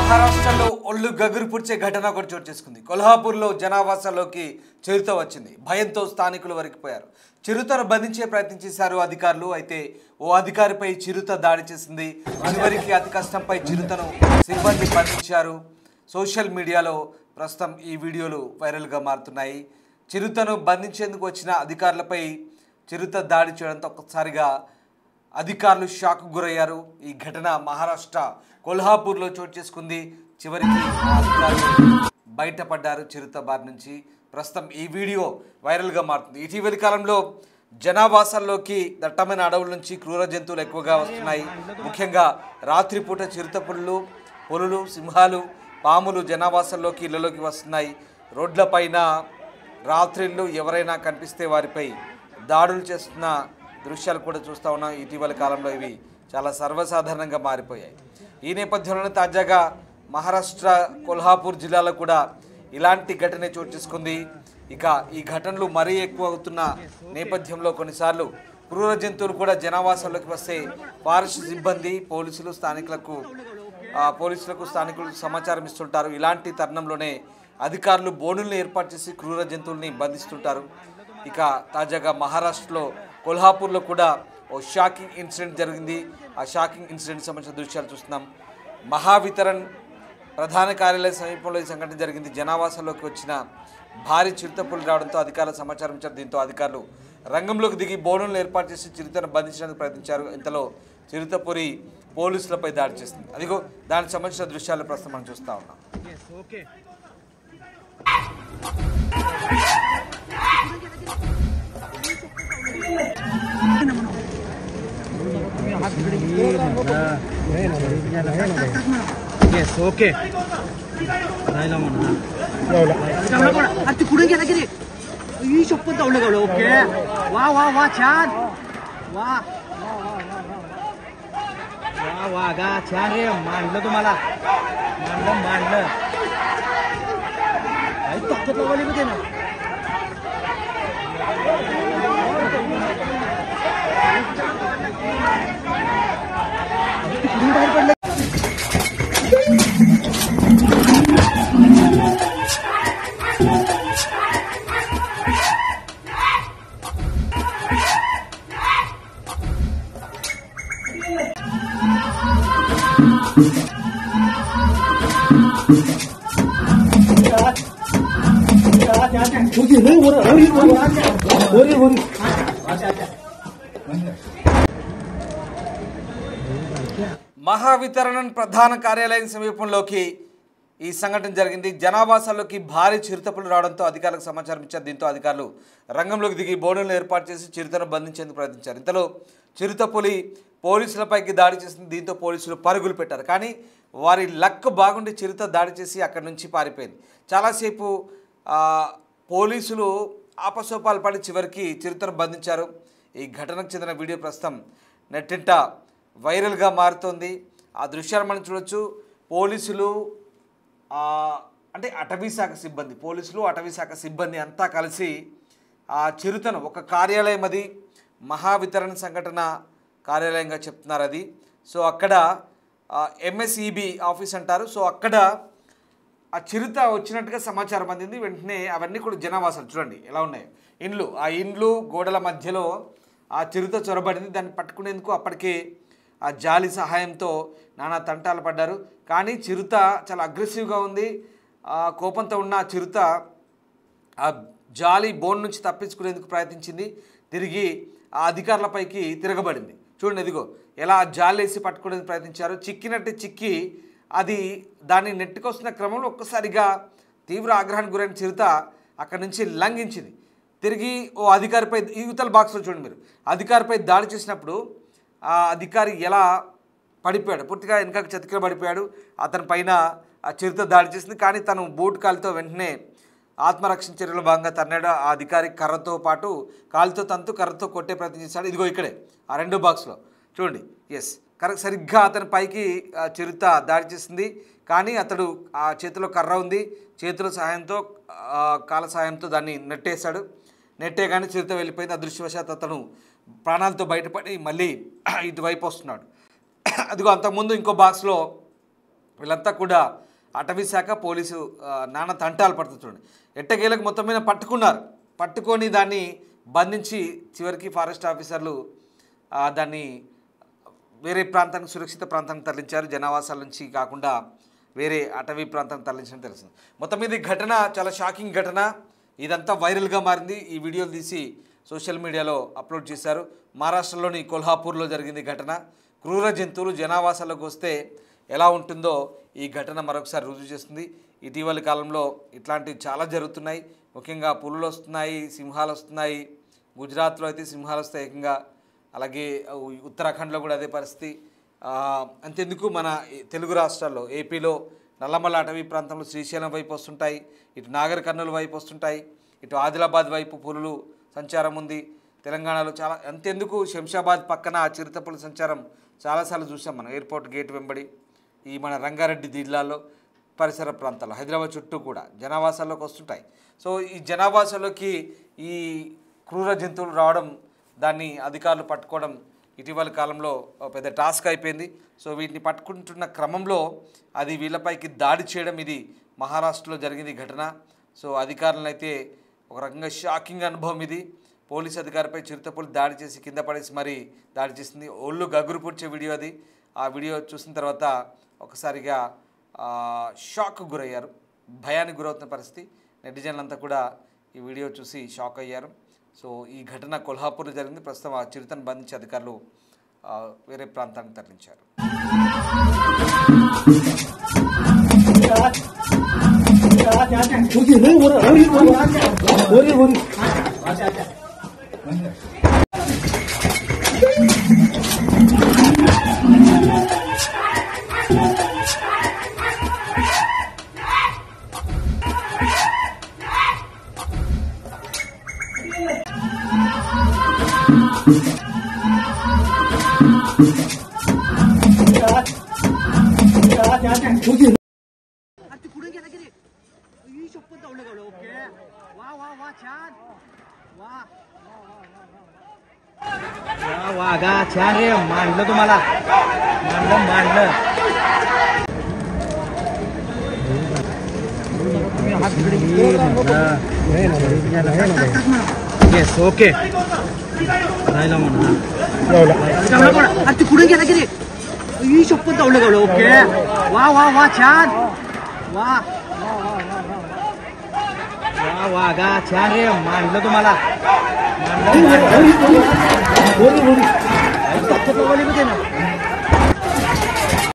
మహారాష్ట్రలో ఒళ్ళు గగురు పుడిచే ఘటన ఒకటి చోటు చేసుకుంది. కొల్హాపూర్లో జనావాసాల్లోకి చిరుత వచ్చింది. భయంతో స్థానికులు వణికిపోయారు. చిరుతను బంధించే ప్రయత్నం చేశారు అధికారులు. అయితే ఓ అధికారిపై చిరుత దాడి చేసింది. చివరికి అతి కష్టంపై చిరుతను సిబ్బంది బంధించారు. సోషల్ మీడియాలో ప్రస్తుతం ఈ వీడియోలు వైరల్గా మారుతున్నాయి. చిరుతను బంధించేందుకు వచ్చిన అధికారులపై చిరుత దాడి చేయడంతో ఒక్కసారిగా అధికారులు షాక్కు గురయ్యారు. ఈ ఘటన మహారాష్ట్ర కొల్హాపూర్లో చోటు చేసుకుంది. చివరికి అధికారులు బయటపడ్డారు చిరుత బారి నుంచి. ప్రస్తుతం ఈ వీడియో వైరల్గా మారుతుంది. ఇటీవలి కాలంలో జనావాసాల్లోకి దట్టమైన అడవుల నుంచి క్రూర జంతువులు ఎక్కువగా వస్తున్నాయి. ముఖ్యంగా రాత్రిపూట చిరుత పులులు, సింహాలు, పాములు జనావాసాల్లోకి ఇళ్లలోకి వస్తున్నాయి. రోడ్లపైన రాత్రిళ్ళు ఎవరైనా కనిపిస్తే వారిపై దాడులు చేస్తున్న దృశ్యాలు కూడా చూస్తూ ఉన్నాం. ఇటీవల కాలంలో ఇవి చాలా సర్వసాధారణంగా మారిపోయాయి. ఈ నేపథ్యంలోనే తాజాగా మహారాష్ట్ర కొల్హాపూర్ జిల్లాలో కూడా ఇలాంటి ఘటనే చోటు చేసుకుంది. ఇక ఈ ఘటనలు మరీ ఎక్కువ అవుతున్న నేపథ్యంలో కొన్నిసార్లు క్రూర జంతువులు కూడా జనావాసాల్లోకి వస్తే ఫారెస్ట్ సిబ్బంది పోలీసులకు స్థానికులు సమాచారం ఇస్తుంటారు. ఇలాంటి తరుణంలోనే అధికారులు బోనులను ఏర్పాటు చేసి క్రూర జంతువుల్ని బంధిస్తుంటారు. ఇక తాజాగా మహారాష్ట్రలో కొల్హాపూర్లో కూడా ఓ షాకింగ్ ఇన్సిడెంట్ జరిగింది. ఆ షాకింగ్ ఇన్సిడెంట్ సంబంధించిన దృశ్యాలు చూస్తున్నాం. మహావితరణ్ ప్రధాన కార్యాలయ సమీపంలో ఈ సంఘటన జరిగింది. జనావాసాల్లోకి వచ్చిన భారీ చిరుతపులి రావడంతో అధికారులు సమాచారం ఇచ్చారు. దీంతో అధికారులు రంగంలోకి దిగి బోనులను ఏర్పాటు చేసి చిరుతను బంధించడానికి ప్రయత్నించారు. ఇంతలో చిరుతపురి పోలీసులపై దాడి చేసింది. అదిగో దానికి సంబంధించిన దృశ్యాలు ప్రస్తుతం మనం చూస్తూ ఉన్నాం. Yes, okay. Raila mana? Ati kuda kya lagi? Ini shopper tahu lagi lo, okay? Wah, Chan. Wah, ga Chan re, manlo tu malah, manlo. Ayo takut lawan ini betul. మహావితరణ్ ప్రధాన కార్యాలయం సమీపంలోకి ఈ సంఘటన జరిగింది. జనావాసాల్లోకి భారీ చిరుతపులు రావడంతో అధికారులకు సమాచారం ఇచ్చారు. దీంతో అధికారులు రంగంలోకి దిగి బోనులను ఏర్పాటు చేసి చిరుతను బంధించేందుకు ప్రయత్నించారు. ఇంతలో చిరుతపులి పోలీసులపైకి దాడి చేసింది. దీంతో పోలీసులు పరుగులు పెట్టారు. కానీ వారి లక్ బాగుండి చిరుత దాడి చేసి అక్కడి నుంచి పారిపోయింది. చాలాసేపు పోలీసులు ఆపసోపాలు పడి చివరికి చిరుతను బంధించారు. ఈ ఘటనకు చెందిన వీడియో ప్రస్తుతం నెట్టింట వైరల్గా మారుతోంది. ఆ దృశ్యాలు మనం చూడొచ్చు. పోలీసులు అంటే అటవీ శాఖ సిబ్బంది అంతా కలిసి ఆ చిరుతను ఒక కార్యాలయం, అది మహావితరణ సంఘటన కార్యాలయంగా చెప్తున్నారు అది. సో అక్కడ MSEB ఆఫీస్ అంటారు. సో అక్కడ ఆ చిరుత వచ్చినట్టుగా సమాచారం అందింది. వెంటనే అవన్నీ కూడా జనావాసాలు చూడండి ఎలా ఉన్నాయి. ఆ ఇండ్లు గోడల మధ్యలో ఆ చిరుత చొరబడింది. దాన్ని పట్టుకునేందుకు అప్పటికే ఆ జాలి సహాయంతో నానా తంటాలు పడ్డారు. కానీ చిరుత చాలా అగ్రెసివ్గా ఉంది. కోపంతో ఉన్న ఆ చిరుత ఆ జాలి బోన్ నుంచి తప్పించుకునేందుకు ప్రయత్నించింది. తిరిగి ఆ అధికారులపైకి తిరగబడింది. చూడండి, ఇదిగో ఎలా జాలి వేసి పట్టుకునేందుకు ప్రయత్నించారు. చిక్కి అది దాన్ని నెట్టుకొస్తున్న క్రమంలో ఒక్కసారిగా తీవ్ర ఆగ్రహానికి గురైన చిరుత అక్కడి నుంచి లంఘించింది. తిరిగి ఓ అధికారిపై, యువతల బాక్స్లో చూడండి మీరు, అధికారిపై దాడి చేసినప్పుడు ఆ అధికారి ఎలా పడిపోయాడు, పూర్తిగా వెనకకు చతికిల పడిపోయాడు. అతని పైన ఆ చిరుత దాడి చేసింది. కానీ తను బూట్ కాలుతో వెంటనే ఆత్మరక్షణ చర్యలో భాగంగా తన్నాడు. ఆ అధికారి కర్రతో పాటు కాలుతో కర్రతో కొట్టే ప్రయత్నం చేశాడు. ఇదిగో ఇక్కడే ఆ 2 బాక్స్లో చూడండి. ఎస్, సరిగ్గా అతని పైకి చిరుత దాడి చేసింది. కానీ అతడు ఆ చేతిలో కర్ర ఉంది, చేతుల సహాయంతో కాల సహాయంతో దాన్ని నెట్టేశాడు. నెట్టేగానే చిరుత వెళ్ళిపోయింది. అదృష్టవశాత్తు అతను ప్రాణాలతో బయటపడి మళ్ళీ ఇటువైపు వస్తున్నాడు. అదిగో అంతకుముందు ఇంకో బాక్స్లో వీళ్ళంతా కూడా అటవీ శాఖ పోలీసు నానా తంటాలు పడుతుంది చూడండి. ఎట్టకేలకు మొత్తం మీద పట్టుకొని దాన్ని బంధించి చివరికి ఫారెస్ట్ ఆఫీసర్లు దాన్ని వేరే ప్రాంతానికి సురక్షిత ప్రాంతానికి తరలించారు. జనావాసాల నుంచి కాకుండా వేరే అటవీ ప్రాంతానికి తరలించడం తెలిసింది. మొత్తం మీద ఈ ఘటన చాలా షాకింగ్ ఘటన. ఇదంతా వైరల్గా మారింది. ఈ వీడియోలు తీసి సోషల్ మీడియాలో అప్లోడ్ చేశారు. మహారాష్ట్రలోని కొల్హాపూర్లో జరిగింది ఘటన. క్రూర జంతువులు జనావాసాలకు వస్తే ఎలా ఉంటుందో ఈ ఘటన మరొకసారి రుజువు చేస్తుంది. ఇటీవలి కాలంలో ఇట్లాంటివి చాలా జరుగుతున్నాయి. ముఖ్యంగా పులులు వస్తున్నాయి, సింహాలు వస్తున్నాయి. గుజరాత్లో అయితే సింహాలు వస్తాయి ఏకంగా. అలాగే ఉత్తరాఖండ్లో కూడా అదే పరిస్థితి. అంతెందుకు మన తెలుగు రాష్ట్రాల్లో ఏపీలో నల్లమల అటవీ ప్రాంతంలో శ్రీశైలం వైపు వస్తుంటాయి, ఇటు నాగర్ కర్నూలు వైపు వస్తుంటాయి, ఇటు ఆదిలాబాద్ వైపు పులులు సంచారం ఉంది. తెలంగాణలో చాలా అంతెందుకు శంషాబాద్ పక్కన చిరుతపుల సంచారం చాలాసార్లు చూసాం మనం. ఎయిర్పోర్ట్ గేట్ వెంబడి ఈ మన రంగారెడ్డి జిల్లాలో పరిసర ప్రాంతాల్లో హైదరాబాద్ చుట్టూ కూడా జనావాసాల్లోకి వస్తుంటాయి. సో ఈ జనావాసాల్లోకి ఈ క్రూర జంతువులు రావడం, దాన్ని అధికారులు పట్టుకోవడం ఇటీవల కాలంలో పెద్ద టాస్క్ అయిపోయింది. సో వీటిని పట్టుకుంటున్న క్రమంలో అది వీళ్ళపైకి దాడి చేయడం, ఇది మహారాష్ట్రలో జరిగింది ఘటన. సో అధికారులను అయితే ఒక రకంగా షాకింగ్ అనుభవం ఇది. పోలీసు అధికారిపై చిరుతపులి దాడి చేసి కింద పడేసి మరి దాడి చేసింది. ఒళ్ళు గగురు పుడిచే వీడియో అది. ఆ వీడియో చూసిన తర్వాత ఒకసారిగా షాక్ గురయ్యారు, భయానికి గురవుతున్న పరిస్థితి. నెటిజన్లంతా కూడా ఈ వీడియో చూసి షాక్ అయ్యారు. సో ఈ ఘటన కొల్హాపూర్లో జరిగింది. ప్రస్తుతం ఆ చిరుతను బంధించి అధికారులు వేరే ప్రాంతానికి తరలించారు. वागा छान रे, मांडलं तुम्हाला, मांडलं येस ओके राहिला म्हणा ती पुढे गेला की रे ही शपथ धावलं गावलं ओके वा वा वा छान वा वा वागा छान रे, मांडलं तुम्हाला, मांडलं